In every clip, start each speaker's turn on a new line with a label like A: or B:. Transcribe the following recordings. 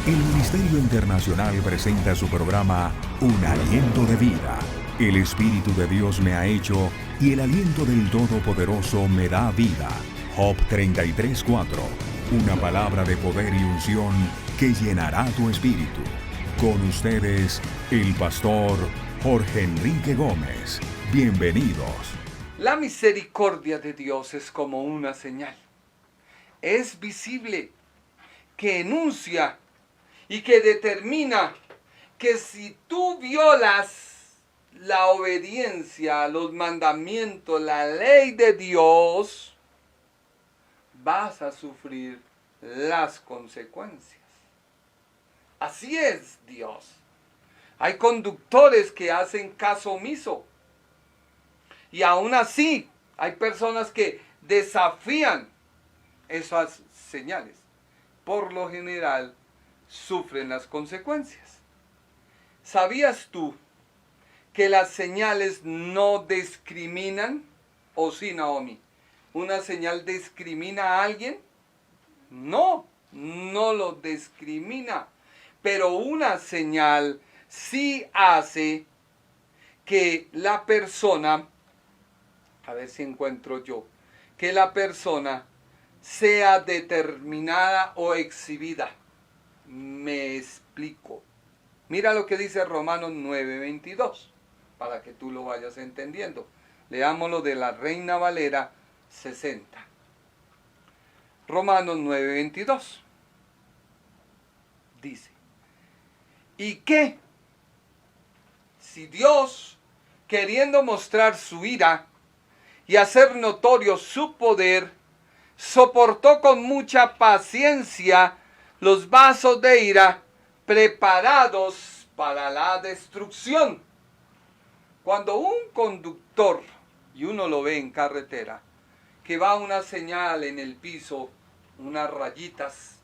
A: El Ministerio Internacional presenta su programa Un Aliento de Vida. El Espíritu de Dios me ha hecho y el aliento del Todopoderoso me da vida. Job 33:4. Una palabra de poder y unción que llenará tu espíritu. Con ustedes, el pastor Jorge Enrique Gómez. Bienvenidos.
B: La misericordia de Dios es como una señal. Es visible, que enuncia y que determina que si tú violas la obediencia, los mandamientos, la ley de Dios, vas a sufrir las consecuencias. Así es Dios. Hay conductores que hacen caso omiso. Y aún así, hay personas que desafían esas señales. Por lo general, sufren las consecuencias. ¿Sabías tú que las señales no discriminan? ¿O sí, Naomi? ¿Una señal discrimina a alguien? No, no lo discrimina. Pero una señal sí hace que la persona, a ver si encuentro yo, que la persona sea determinada o exhibida. Me explico. Mira lo que dice Romanos 9:22, para que tú lo vayas entendiendo. Leámoslo de la Reina Valera 60. Romanos 9:22. Dice, ¿y qué? Si Dios, queriendo mostrar su ira y hacer notorio su poder, soportó con mucha paciencia los vasos de ira preparados para la destrucción. Cuando un conductor, y uno lo ve en carretera, que va una señal en el piso, unas rayitas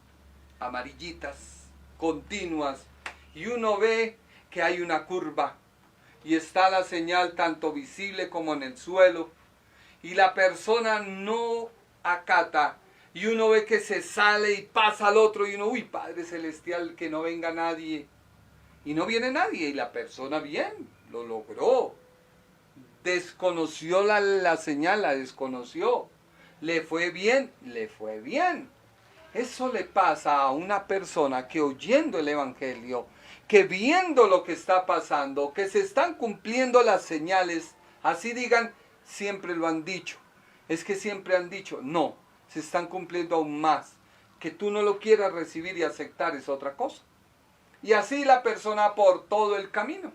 B: amarillitas continuas, y uno ve que hay una curva, y está la señal tanto visible como en el suelo, y la persona no acata, y uno ve que se sale y pasa al otro, y uno, uy, Padre Celestial, que no venga nadie. Y no viene nadie, y la persona bien, lo logró. Desconoció la señal, la desconoció. Le fue bien, le fue bien. Eso le pasa a una persona que oyendo el Evangelio, que viendo lo que está pasando, que se están cumpliendo las señales, así digan, siempre lo han dicho. Es que siempre han dicho, no, se están cumpliendo aún más. Que tú no lo quieras recibir y aceptar es otra cosa. Y así la persona por todo el camino.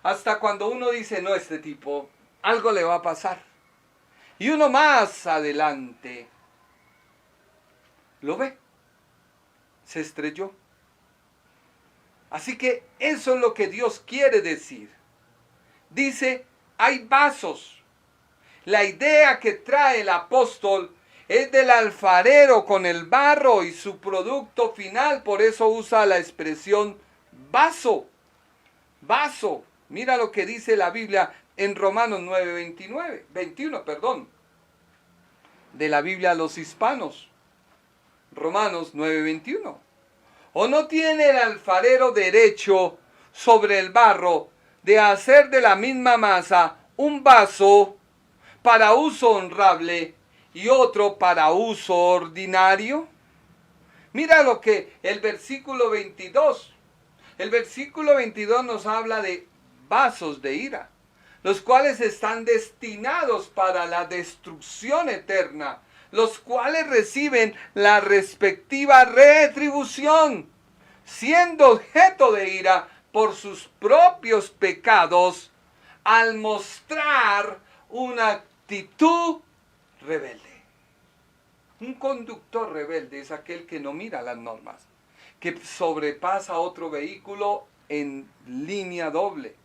B: Hasta cuando uno dice, no, este tipo, algo le va a pasar. Y uno más adelante lo ve. Se estrelló. Así que eso es lo que Dios quiere decir. Dice, hay vasos. La idea que trae el apóstol es del alfarero con el barro y su producto final. Por eso usa la expresión vaso. Vaso. Mira lo que dice la Biblia en Romanos 21, de la Biblia a los hispanos. Romanos 9:21. ¿O no tiene el alfarero derecho sobre el barro de hacer de la misma masa un vaso para uso honrable y otro para uso ordinario? Mira lo que el versículo 22 nos habla de vasos de ira, los cuales están destinados para la destrucción eterna, los cuales reciben la respectiva retribución, siendo objeto de ira por sus propios pecados, al mostrar una actitud rebelde. Un conductor rebelde es aquel que no mira las normas, que sobrepasa otro vehículo en línea doble,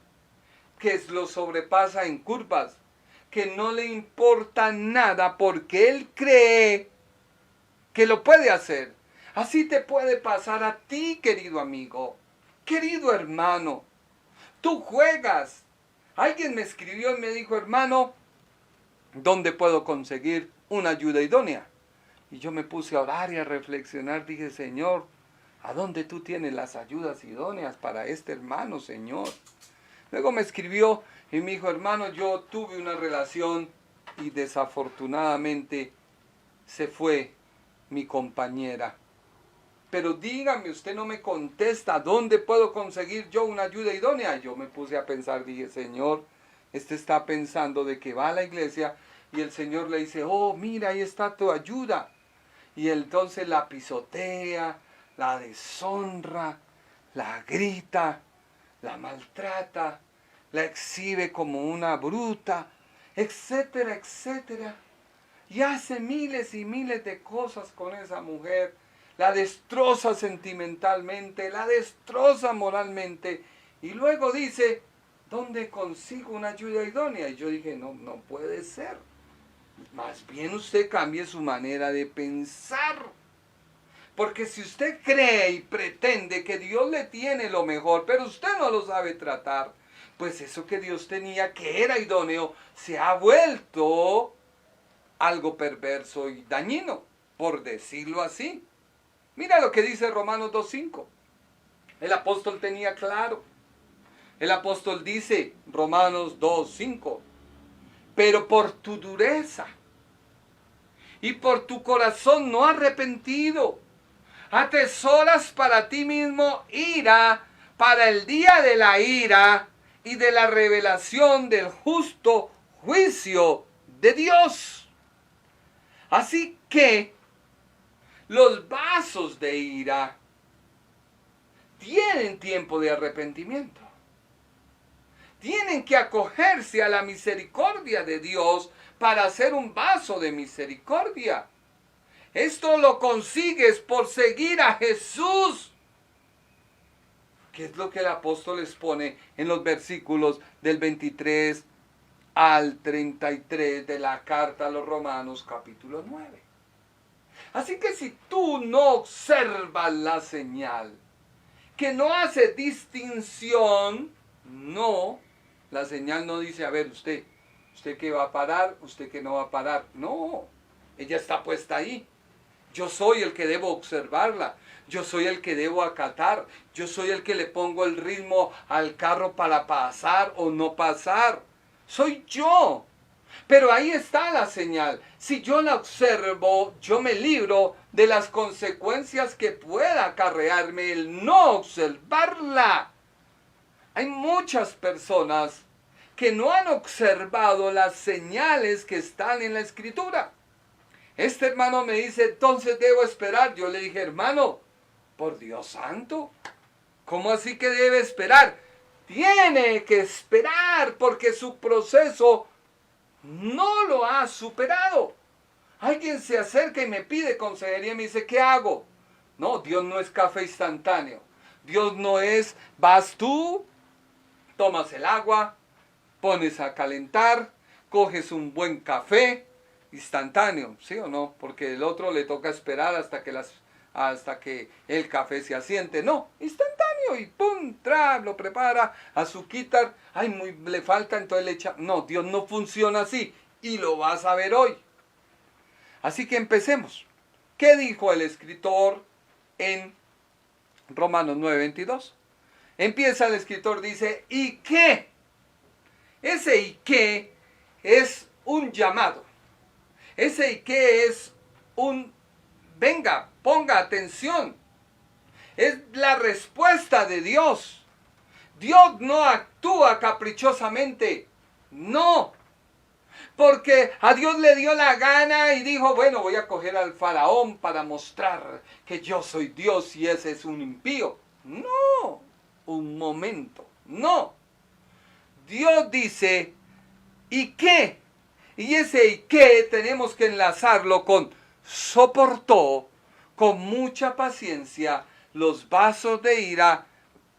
B: que lo sobrepasa en curvas, que no le importa nada porque él cree que lo puede hacer. Así te puede pasar a ti, querido amigo, querido hermano. Tú juegas. Alguien me escribió y me dijo, hermano, ¿dónde puedo conseguir una ayuda idónea? Y yo me puse a orar y a reflexionar. Dije, Señor, ¿A dónde tú tienes las ayudas idóneas para este hermano, Señor? Luego me escribió y me dijo, hermano, yo tuve una relación y desafortunadamente se fue mi compañera. Pero dígame, usted no me contesta, ¿dónde puedo conseguir yo una ayuda idónea? Yo me puse a pensar, dije, Señor, este está pensando de que va a la iglesia y el Señor le dice, oh, mira, ahí está tu ayuda. Y entonces la pisotea, la deshonra, la grita, la maltrata, la exhibe como una bruta, etcétera, etcétera. Y hace miles y miles de cosas con esa mujer. La destroza sentimentalmente, la destroza moralmente. Y luego dice, ¿dónde consigo una ayuda idónea? Y yo dije, no puede ser. Más bien usted cambie su manera de pensar. Porque si usted cree y pretende que Dios le tiene lo mejor, pero usted no lo sabe tratar, pues eso que Dios tenía, que era idóneo, se ha vuelto algo perverso y dañino, por decirlo así. Mira lo que dice Romanos 2:5. El apóstol tenía claro. El apóstol dice, Romanos 2:5, pero por tu dureza y por tu corazón no arrepentido, atesoras para ti mismo ira para el día de la ira y de la revelación del justo juicio de Dios. Así que los vasos de ira tienen tiempo de arrepentimiento. Tienen que acogerse a la misericordia de Dios para hacer un vaso de misericordia. Esto lo consigues por seguir a Jesús. ¿Qué es lo que el apóstol les pone en los versículos del 23 al 33 de la carta a los Romanos capítulo 9? Así que si tú no observas la señal, que no hace distinción, la señal no dice, a ver, usted que va a parar, usted que no va a parar. No, ella está puesta ahí. Yo soy el que debo observarla. Yo soy el que debo acatar. Yo soy el que le pongo el ritmo al carro para pasar o no pasar. Soy yo. Pero ahí está la señal. Si yo la observo, yo me libro de las consecuencias que pueda acarrearme el no observarla. Hay muchas personas que no han observado las señales que están en la Escritura. Este hermano me dice, entonces debo esperar. Yo le dije, hermano, por Dios santo, ¿cómo así que debe esperar? Tiene que esperar porque su proceso no lo ha superado. Alguien se acerca y me pide consejería y me dice, ¿qué hago? No, Dios no es café instantáneo. Dios no es, vas tú, tomas el agua, pones a calentar, coges un buen café, instantáneo, ¿sí o no? Porque el otro le toca esperar hasta que el café se asiente. No, instantáneo y pum, lo prepara, azuquitar, le falta, entonces le echa. No, Dios no funciona así y lo vas a ver hoy. Así que empecemos. ¿Qué dijo el escritor en Romanos 9:22? Empieza el escritor, dice, ¿y qué? Ese ¿y qué? Es un llamado. Ese ¿y qué? Es un, venga, ponga atención. Es la respuesta de Dios. Dios no actúa caprichosamente. No. Porque a Dios le dio la gana y dijo, bueno, voy a coger al faraón para mostrar que yo soy Dios y ese es un impío. No. Un momento. No. Dios dice, ¿y qué? Y ese ¿y qué? Tenemos que enlazarlo con soportó con mucha paciencia los vasos de ira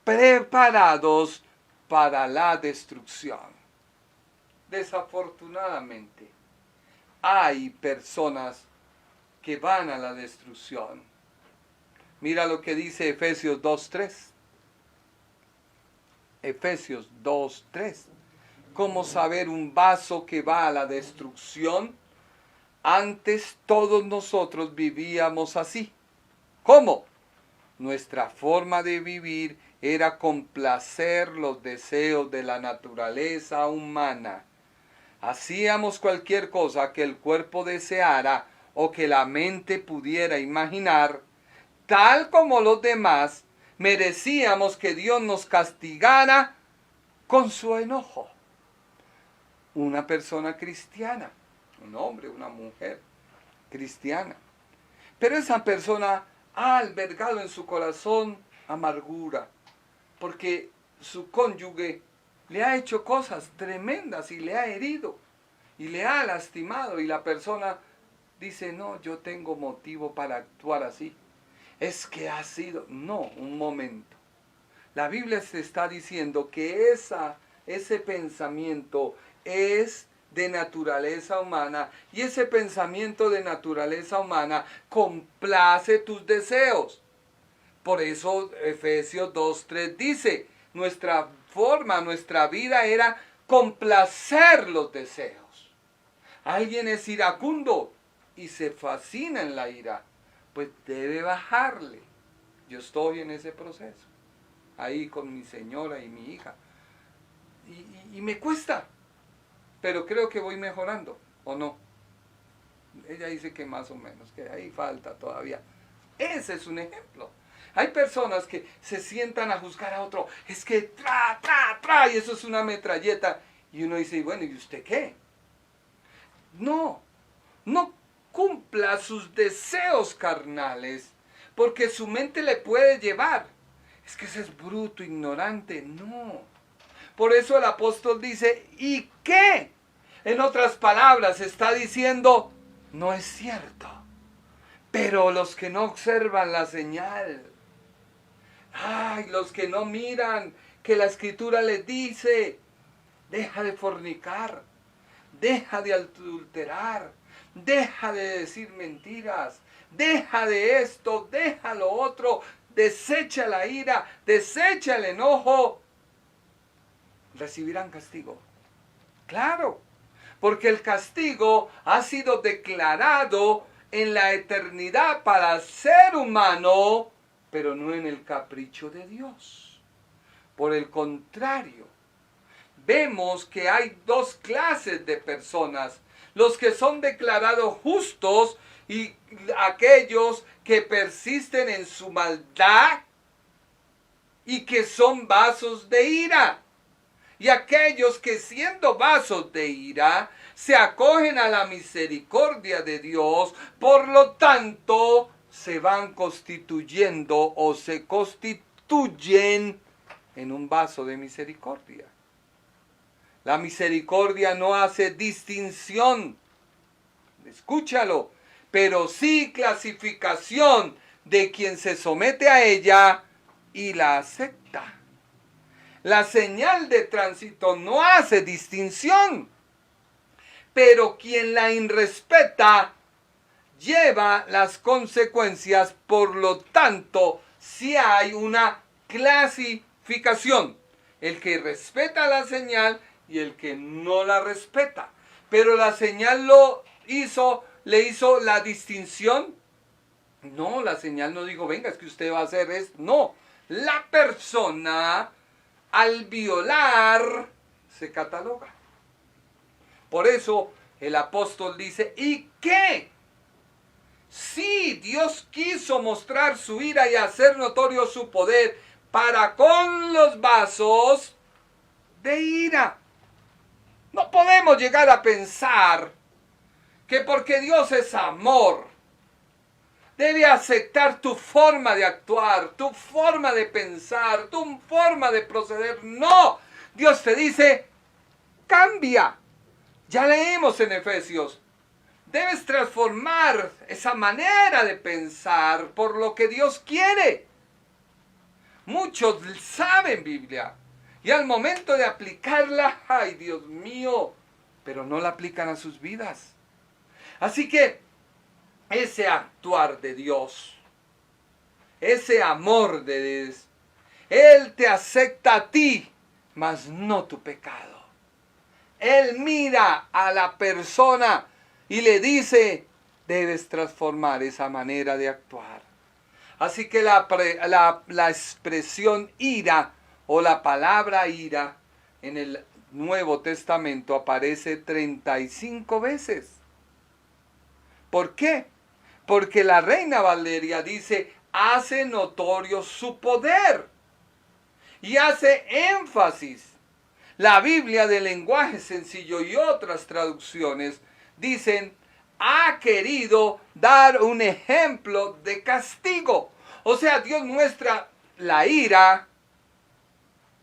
B: preparados para la destrucción. Desafortunadamente, hay personas que van a la destrucción. Mira lo que dice Efesios 2:3. Efesios 2:3. ¿Cómo saber un vaso que va a la destrucción? Antes todos nosotros vivíamos así. ¿Cómo? nuestra forma de vivir era complacer los deseos de la naturaleza humana. Hacíamos cualquier cosa que el cuerpo deseara o que la mente pudiera imaginar. Tal como los demás, merecíamos que Dios nos castigara con su enojo. Una persona cristiana, un hombre, una mujer cristiana. Pero esa persona ha albergado en su corazón amargura, porque su cónyuge le ha hecho cosas tremendas y le ha herido y le ha lastimado, y la persona dice, no, yo tengo motivo para actuar así. Es que ha sido... No, un momento. La Biblia se está diciendo que ese pensamiento es de naturaleza humana, y ese pensamiento de naturaleza humana complace tus deseos. Por eso Efesios 2:3 dice, nuestra forma, nuestra vida era complacer los deseos. Alguien es iracundo y se fascina en la ira, pues debe bajarle. Yo estoy en ese proceso, ahí con mi señora y mi hija, y me cuesta, pero creo que voy mejorando, ¿o no? Ella dice que más o menos, que ahí falta todavía. Ese es un ejemplo. Hay personas que se sientan a juzgar a otro, es que y eso es una metralleta, y uno dice, bueno, ¿y usted qué? No cumpla sus deseos carnales, porque su mente le puede llevar. Es que ese es bruto, ignorante. No. Por eso el apóstol dice, ¿y qué? En otras palabras, está diciendo, no es cierto. Pero los que no observan la señal, los que no miran que la Escritura les dice, deja de fornicar, deja de adulterar, deja de decir mentiras, deja de esto, deja lo otro, desecha la ira, desecha el enojo, recibirán castigo. Claro, porque el castigo ha sido declarado en la eternidad para el ser humano, pero no en el capricho de Dios. Por el contrario, vemos que hay dos clases de personas: los que son declarados justos y aquellos que persisten en su maldad y que son vasos de ira. Y aquellos que, siendo vasos de ira, se acogen a la misericordia de Dios, por lo tanto, se van constituyendo o se constituyen en un vaso de misericordia. La misericordia no hace distinción, escúchalo, pero sí clasificación de quien se somete a ella y la acepta. La señal de tránsito no hace distinción, pero quien la irrespeta lleva las consecuencias. Por lo tanto, sí hay una clasificación: el que respeta la señal y el que no la respeta. Pero la señal le hizo la distinción. No, la señal no dijo, venga, es que usted va a hacer esto. No, la persona al violar se cataloga. Por eso el apóstol dice, ¿y qué? Sí, Dios quiso mostrar su ira y hacer notorio su poder para con los vasos de ira. No podemos llegar a pensar que porque Dios es amor, debe aceptar tu forma de actuar, tu forma de pensar, tu forma de proceder. No, Dios te dice, cambia. Ya leímos en Efesios, debes transformar esa manera de pensar por lo que Dios quiere. Muchos saben Biblia y al momento de aplicarla, ¡ay, Dios mío!, pero no la aplican a sus vidas. Así que ese actuar de Dios, ese amor de Dios, Él te acepta a ti, mas no tu pecado. Él mira a la persona y le dice, debes transformar esa manera de actuar. Así que la expresión ira o la palabra ira en el Nuevo Testamento aparece 35 veces. ¿Por qué? Porque la Reina Valeria dice, hace notorio su poder y hace énfasis. La Biblia de lenguaje sencillo y otras traducciones dicen, ha querido dar un ejemplo de castigo. O sea, Dios muestra la ira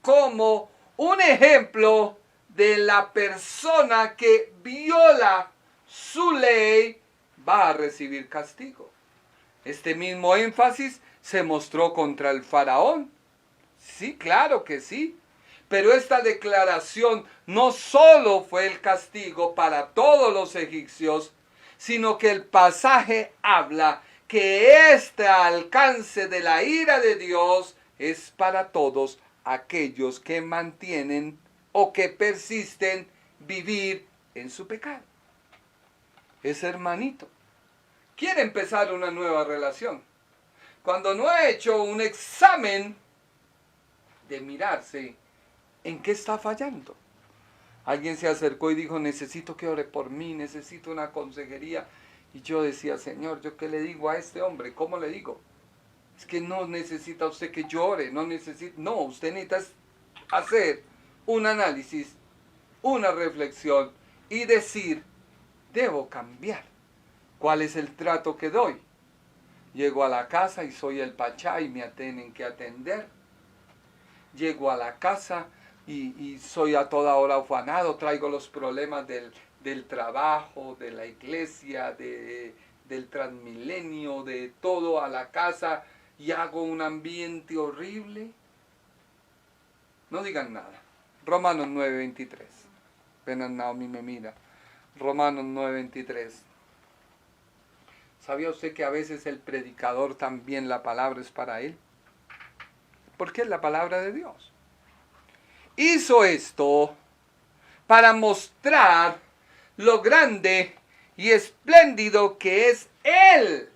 B: como un ejemplo de la persona que viola su ley va a recibir castigo. Este mismo énfasis se mostró contra el faraón. Sí, claro que sí. Pero esta declaración no solo fue el castigo para todos los egipcios, sino que el pasaje habla que este alcance de la ira de Dios es para todos aquellos que mantienen o que persisten vivir en su pecado. Ese hermanito quiere empezar una nueva relación. Cuando no ha hecho un examen de mirarse en qué está fallando. Alguien se acercó y dijo, necesito que ore por mí, necesito una consejería. Y yo decía, Señor, ¿yo qué le digo a este hombre? ¿Cómo le digo? Es que no necesita usted que llore, no, usted necesita hacer un análisis, una reflexión y decir, debo cambiar. ¿Cuál es el trato que doy? Llego a la casa y soy el pachá y me tienen que atender. Llego a la casa y soy a toda hora ufanado, traigo los problemas del trabajo, de la iglesia, del Transmilenio, de todo a la casa y hago un ambiente horrible. No digan nada. Romanos 9:23. Apenas Naomi me mira. Romanos 9:23. ¿Sabía usted que a veces el predicador también la palabra es para él? Porque es la palabra de Dios. Hizo esto para mostrar lo grande y espléndido que es Él.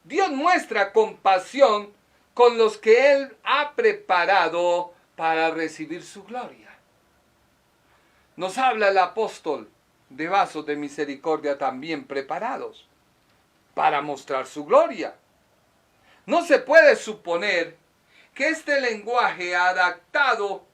B: Dios muestra compasión con los que Él ha preparado para recibir su gloria. Nos habla el apóstol de vasos de misericordia también preparados para mostrar su gloria. No se puede suponer que este lenguaje adaptado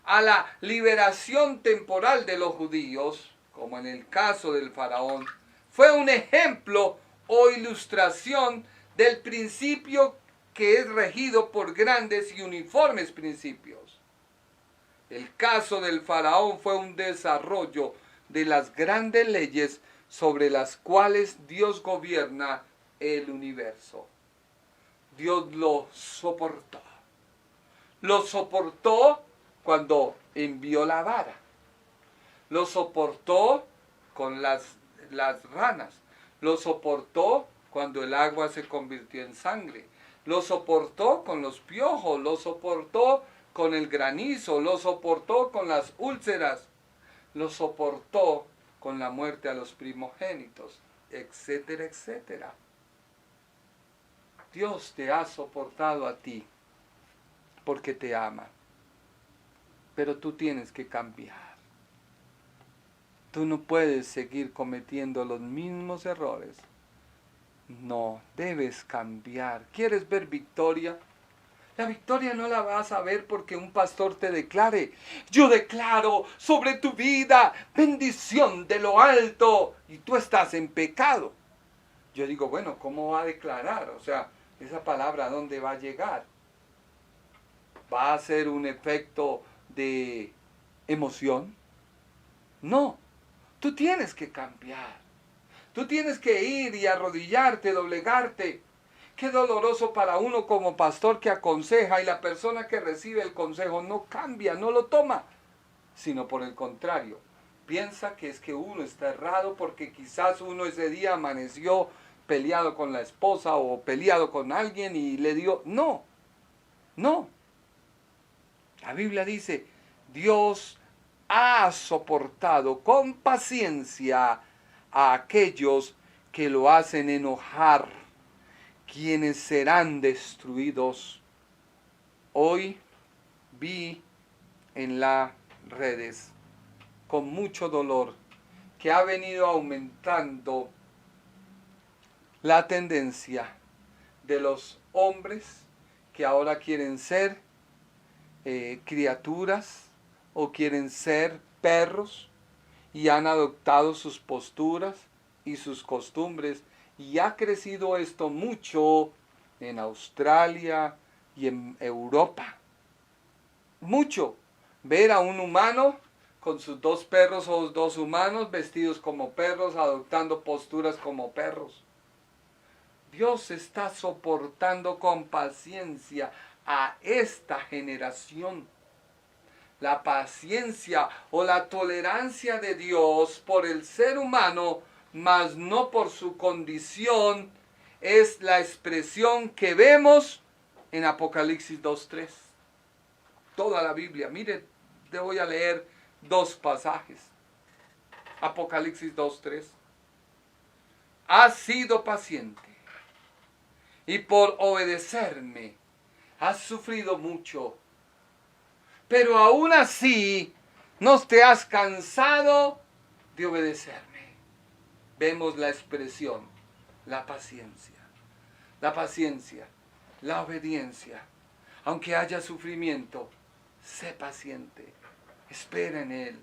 B: a la liberación temporal de los judíos, como en el caso del faraón, fue un ejemplo o ilustración del principio que es regido por grandes y uniformes principios. El caso del faraón fue un desarrollo de las grandes leyes sobre las cuales Dios gobierna el universo. Dios lo soportó. Lo soportó cuando envió la vara. Lo soportó con las ranas. Lo soportó cuando el agua se convirtió en sangre. Lo soportó con los piojos. Lo soportó con el granizo. Lo soportó con las úlceras. Lo soportó con la muerte a los primogénitos, etcétera, etcétera. Dios te ha soportado a ti porque te ama. Pero tú tienes que cambiar. Tú no puedes seguir cometiendo los mismos errores. No, debes cambiar. ¿Quieres ver victoria? La victoria no la vas a ver porque un pastor te declare, yo declaro sobre tu vida bendición de lo alto y tú estás en pecado. Yo digo, bueno, ¿cómo va a declarar? O sea, esa palabra ¿a dónde va a llegar? ¿Va a ser un efecto de emoción? No, tú tienes que cambiar. Tú tienes que ir y arrodillarte, doblegarte. Qué doloroso para uno como pastor que aconseja y la persona que recibe el consejo no cambia, no lo toma, sino por el contrario, piensa que es que uno está errado porque quizás uno ese día amaneció peleado con la esposa o peleado con alguien y le dio... No, no. La Biblia dice, Dios ha soportado con paciencia a aquellos que lo hacen enojar, quienes serán destruidos. Hoy vi en las redes con mucho dolor que ha venido aumentando la tendencia de los hombres que ahora quieren ser criaturas o quieren ser perros y han adoptado sus posturas y sus costumbres, y ha crecido esto mucho en Australia y en Europa. Mucho. Ver a un humano con sus dos perros o dos humanos vestidos como perros, adoptando posturas como perros. Dios está soportando con paciencia a esta generación. La paciencia o la tolerancia de Dios por el ser humano, mas no por su condición, es la expresión que vemos en Apocalipsis 2:3. Toda la Biblia. Mire, te voy a leer dos pasajes. Apocalipsis 2:3. Has sido paciente y por obedecerme has sufrido mucho, pero aún así no te has cansado de obedecerme. Vemos la expresión, la paciencia, la obediencia. Aunque haya sufrimiento, sé paciente, espera en Él.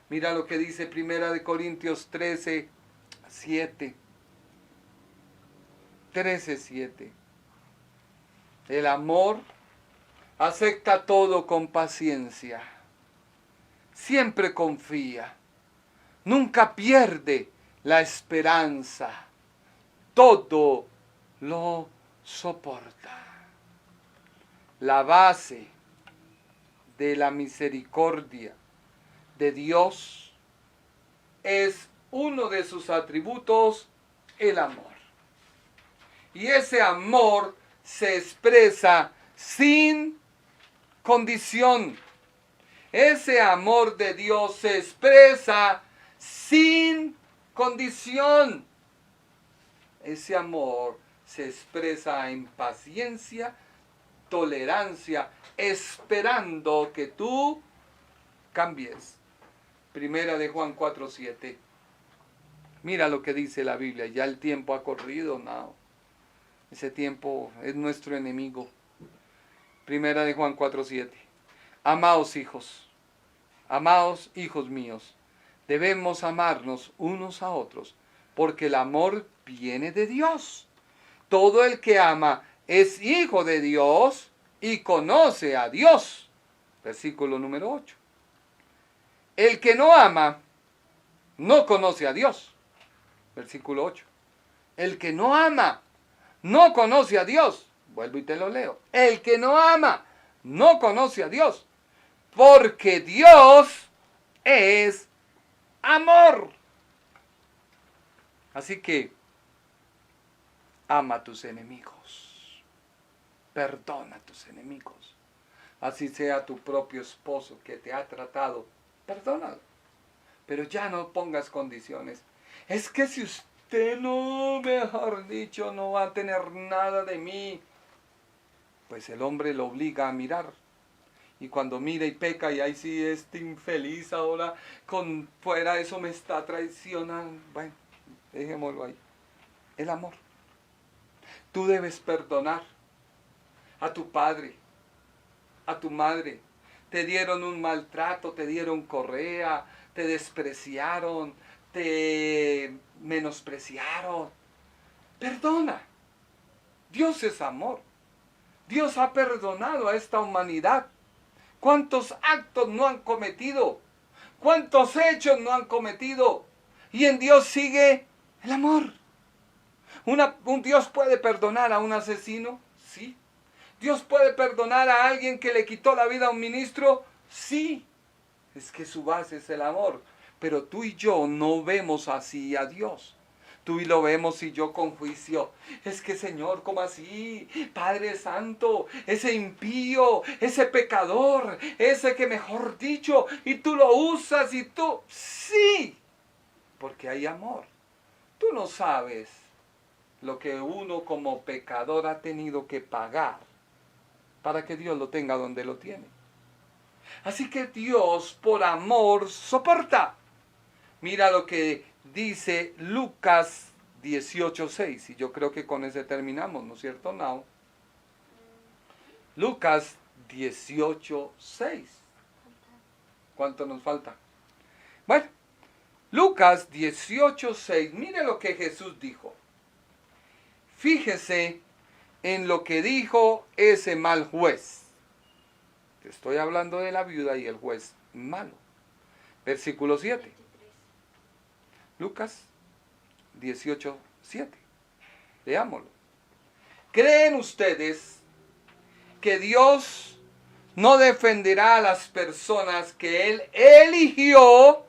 B: Mira lo que dice 1 Corintios 13:7. 13:7. El amor acepta todo con paciencia, siempre confía, nunca pierde la esperanza, todo lo soporta. La base de la misericordia de Dios es uno de sus atributos, el amor. Y ese amor se expresa sin condición. Ese amor de Dios se expresa sin condición. Ese amor se expresa en paciencia, tolerancia, esperando que tú cambies. 1 de Juan 4:7. Mira lo que dice la Biblia. Ya el tiempo ha corrido, no. Ese tiempo es nuestro enemigo. 1 de Juan 4:7. Amados hijos míos, debemos amarnos unos a otros, porque el amor viene de Dios. Todo el que ama es hijo de Dios y conoce a Dios. Versículo número 8. El que no ama no conoce a Dios. Versículo 8. El que no ama no conoce a Dios. Vuelvo y te lo leo. El que no ama no conoce a Dios, porque Dios es amor. Así que ama a tus enemigos, perdona a tus enemigos. Así sea tu propio esposo que te ha tratado, perdónalo. Pero ya no pongas condiciones. Es que si usted no, mejor dicho, no va a tener nada de mí, pues el hombre lo obliga a mirar. Y cuando mira y peca, y ahí sí este infeliz ahora, con fuera eso me está traicionando. Bueno, dejémoslo ahí. El amor. Tú debes perdonar a tu padre, a tu madre. Te dieron un maltrato, te dieron correa, te despreciaron, te menospreciaron. Perdona. Dios es amor. Dios ha perdonado a esta humanidad. ¿Cuántos actos no han cometido? ¿Cuántos hechos no han cometido? Y en Dios sigue el amor. ¿Un Dios puede perdonar a un asesino? Sí. ¿Dios puede perdonar a alguien que le quitó la vida a un ministro? Sí. Es que su base es el amor. Pero tú y yo no vemos así a Dios. Tú y lo vemos y yo con juicio. Es que Señor, ¿cómo así? Padre Santo, ese impío, ese pecador, ese que mejor dicho, y tú lo usas y tú, sí, porque hay amor. Tú no sabes lo que uno como pecador ha tenido que pagar para que Dios lo tenga donde lo tiene. Así que Dios por amor soporta. Mira lo que dice Lucas 18:6, y yo creo que con ese terminamos, ¿no es cierto, Nao? Lucas 18:6. ¿Cuánto nos falta? Bueno, Lucas 18:6, mire lo que Jesús dijo. Fíjese en lo que dijo ese mal juez. Estoy hablando de la viuda y el juez malo. Versículo 7. Lucas 18:7. Leámoslo. ¿Creen ustedes que Dios no defenderá a las personas que Él eligió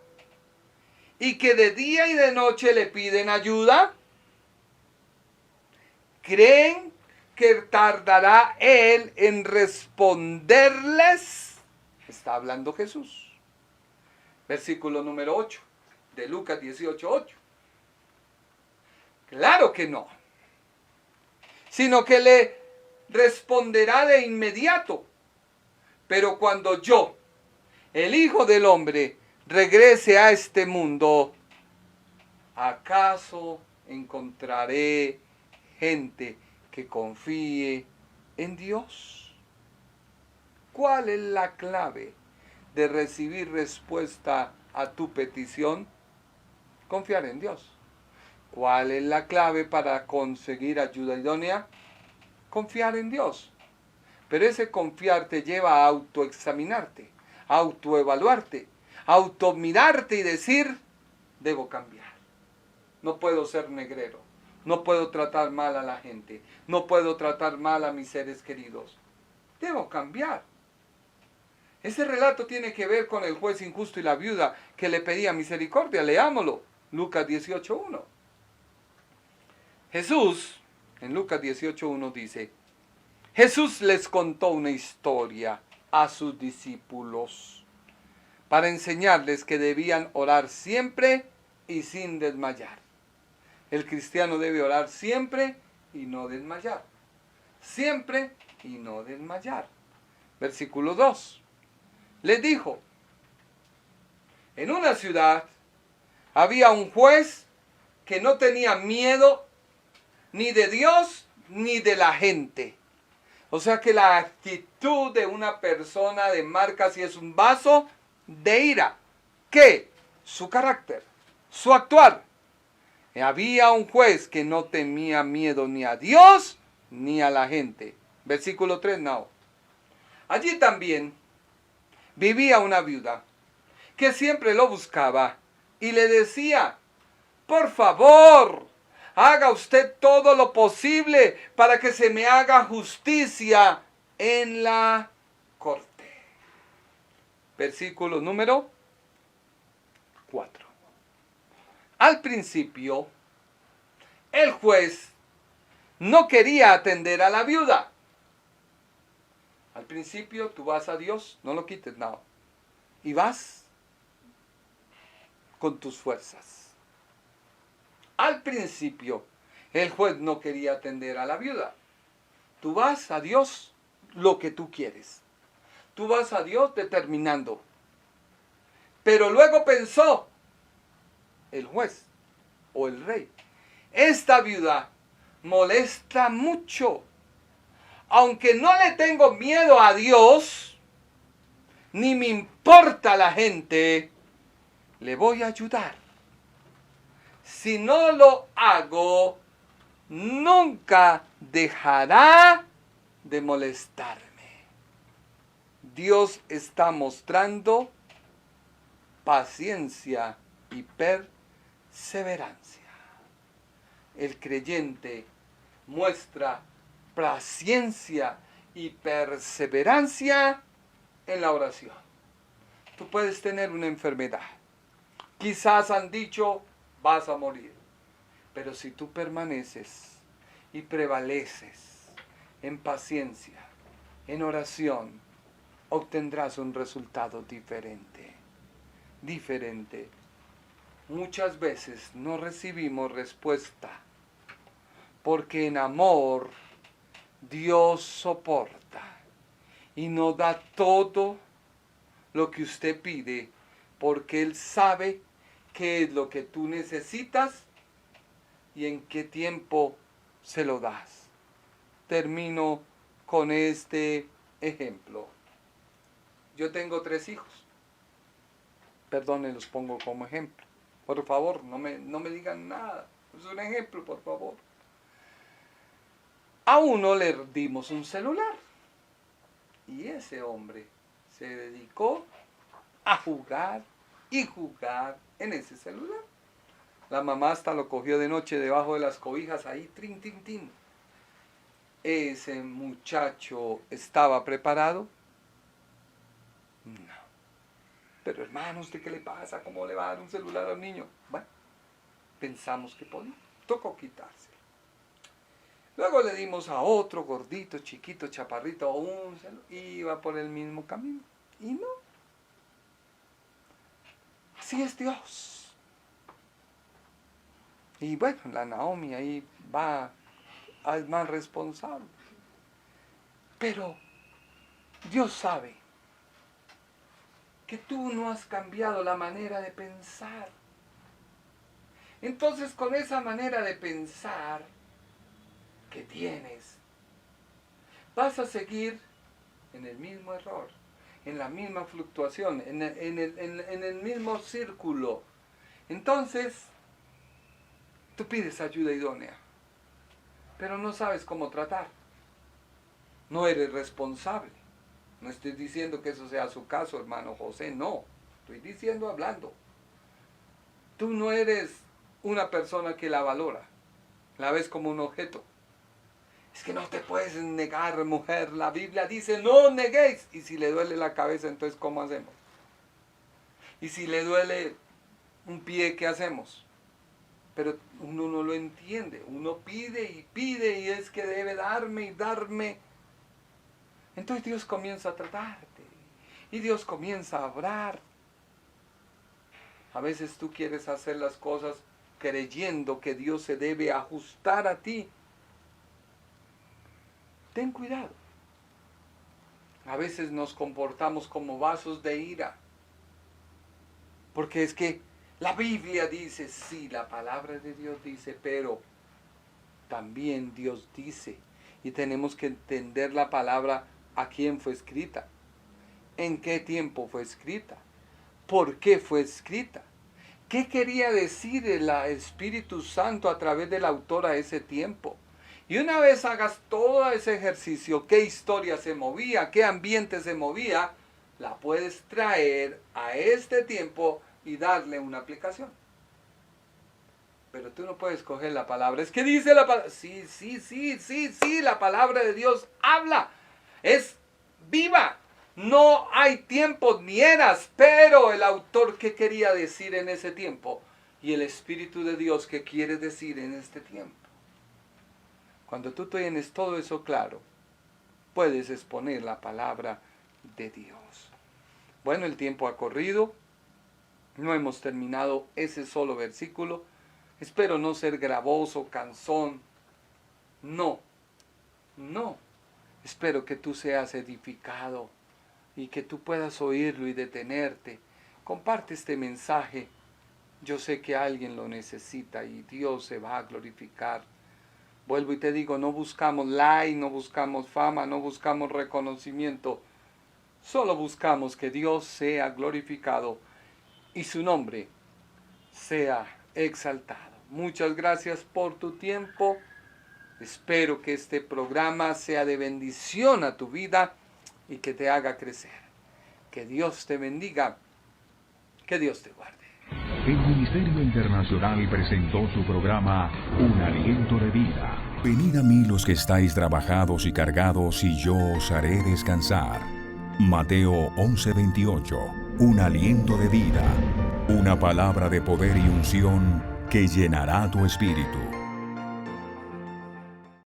B: y que de día y de noche le piden ayuda? ¿Creen que tardará Él en responderles? Está hablando Jesús. Versículo número 8 de Lucas 18:8. Claro que no. Sino que le responderá de inmediato. Pero cuando yo, el Hijo del Hombre, regrese a este mundo, ¿acaso encontraré gente que confíe en Dios? ¿Cuál es la clave de recibir respuesta a tu petición? Confiar en Dios. ¿Cuál es la clave para conseguir ayuda idónea? Confiar en Dios. Pero ese confiar te lleva a autoexaminarte, a autoevaluarte, a automirarte y decir, debo cambiar. No puedo ser negrero. No puedo tratar mal a la gente. No puedo tratar mal a mis seres queridos. Debo cambiar. Ese relato tiene que ver con el juez injusto y la viuda que le pedía misericordia. Leámoslo. Lucas 18:1. Jesús, en Lucas 18:1 dice, Jesús les contó una historia a sus discípulos para enseñarles que debían orar siempre y sin desmayar. El cristiano debe orar siempre y no desmayar. Siempre y no desmayar. Versículo 2. Les dijo, en una ciudad había un juez que no tenía miedo ni de Dios ni de la gente. O sea que la actitud de una persona demarca si es un vaso de ira. ¿Qué? Su carácter, su actuar. Había un juez que no temía miedo ni a Dios ni a la gente. Versículo 3, no. Allí también vivía una viuda que siempre lo buscaba y le decía, por favor, haga usted todo lo posible para que se me haga justicia en la corte. Versículo número 4. Al principio, el juez no quería atender a la viuda. Al principio tú vas a Dios, no lo quites, no. Y vas con tus fuerzas. Al principio, el juez no quería atender a la viuda. Tú vas a Dios lo que tú quieres. Tú vas a Dios determinando. Pero luego pensó el juez o el rey, esta viuda molesta mucho. Aunque no le tengo miedo a Dios, ni me importa la gente, le voy a ayudar. Si no lo hago, nunca dejará de molestarme. Dios está mostrando paciencia y perseverancia. El creyente muestra paciencia y perseverancia en la oración. Tú puedes tener una enfermedad. Quizás han dicho, vas a morir. Pero si tú permaneces y prevaleces en paciencia, en oración, obtendrás un resultado diferente. Diferente. Muchas veces no recibimos respuesta porque en amor Dios soporta y no da todo lo que usted pide, porque Él sabe qué es lo que tú necesitas y en qué tiempo se lo das. Termino con este ejemplo. Yo tengo 3 hijos. Perdón, los pongo como ejemplo. Por favor, no me digan nada. Es un ejemplo, por favor. A uno le dimos un celular. Y ese hombre se dedicó a jugar y jugar en ese celular. La mamá hasta lo cogió de noche debajo de las cobijas, ahí, trin, tin, tin. ¿Ese muchacho estaba preparado? No. Pero hermano, ¿usted qué le pasa? ¿Cómo le va a dar un celular a un niño? Bueno, pensamos que podía. Tocó quitárselo. Luego le dimos a otro gordito, chiquito, chaparrito, un celular. Iba por el mismo camino. Y no. Así es Dios. Y bueno, la Naomi ahí va al más responsable. Pero Dios sabe que tú no has cambiado la manera de pensar. Entonces, con esa manera de pensar que tienes, vas a seguir en el mismo error, en la misma fluctuación, en el mismo círculo. Entonces, tú pides ayuda idónea, pero no sabes cómo tratar. No eres responsable. No estoy diciendo que eso sea su caso, hermano José, no. Estoy diciendo, hablando. Tú no eres una persona que la valora. La ves como un objeto. Es que no te puedes negar, mujer. La Biblia dice, no neguéis. Y si le duele la cabeza, entonces, ¿cómo hacemos? Y si le duele un pie, ¿qué hacemos? Pero uno no lo entiende. Uno pide y es que debe darme y darme. Entonces Dios comienza a tratarte. Y Dios comienza a obrar. A veces tú quieres hacer las cosas creyendo que Dios se debe ajustar a ti. Ten cuidado. A veces nos comportamos como vasos de ira. Porque es que la Biblia dice, sí, la palabra de Dios dice, pero también Dios dice. Y tenemos que entender la palabra a quién fue escrita, en qué tiempo fue escrita, por qué fue escrita, qué quería decir el Espíritu Santo a través del autor a ese tiempo. Y una vez hagas todo ese ejercicio, qué historia se movía, qué ambiente se movía, la puedes traer a este tiempo y darle una aplicación. Pero tú no puedes coger la palabra. Es que dice la palabra. Sí, la palabra de Dios habla. Es viva. No hay tiempos ni eras, pero el autor, ¿qué quería decir en ese tiempo? Y el Espíritu de Dios, ¿qué quiere decir en este tiempo? Cuando tú tienes todo eso claro, puedes exponer la palabra de Dios. Bueno, el tiempo ha corrido. No hemos terminado ese solo versículo. Espero no ser gravoso, cansón. No. Espero que tú seas edificado y que tú puedas oírlo y detenerte. Comparte este mensaje. Yo sé que alguien lo necesita y Dios se va a glorificar. Vuelvo y te digo, no buscamos like, no buscamos fama, no buscamos reconocimiento. Solo buscamos que Dios sea glorificado y su nombre sea exaltado. Muchas gracias por tu tiempo. Espero que este programa sea de bendición a tu vida y que te haga crecer. Que Dios te bendiga. Que Dios te guarde.
A: El Ministerio Internacional presentó su programa Un Aliento de Vida. Venid a mí los que estáis trabajados y cargados, y yo os haré descansar. Mateo 11:28. Un aliento de vida. Una palabra de poder y unción que llenará tu espíritu.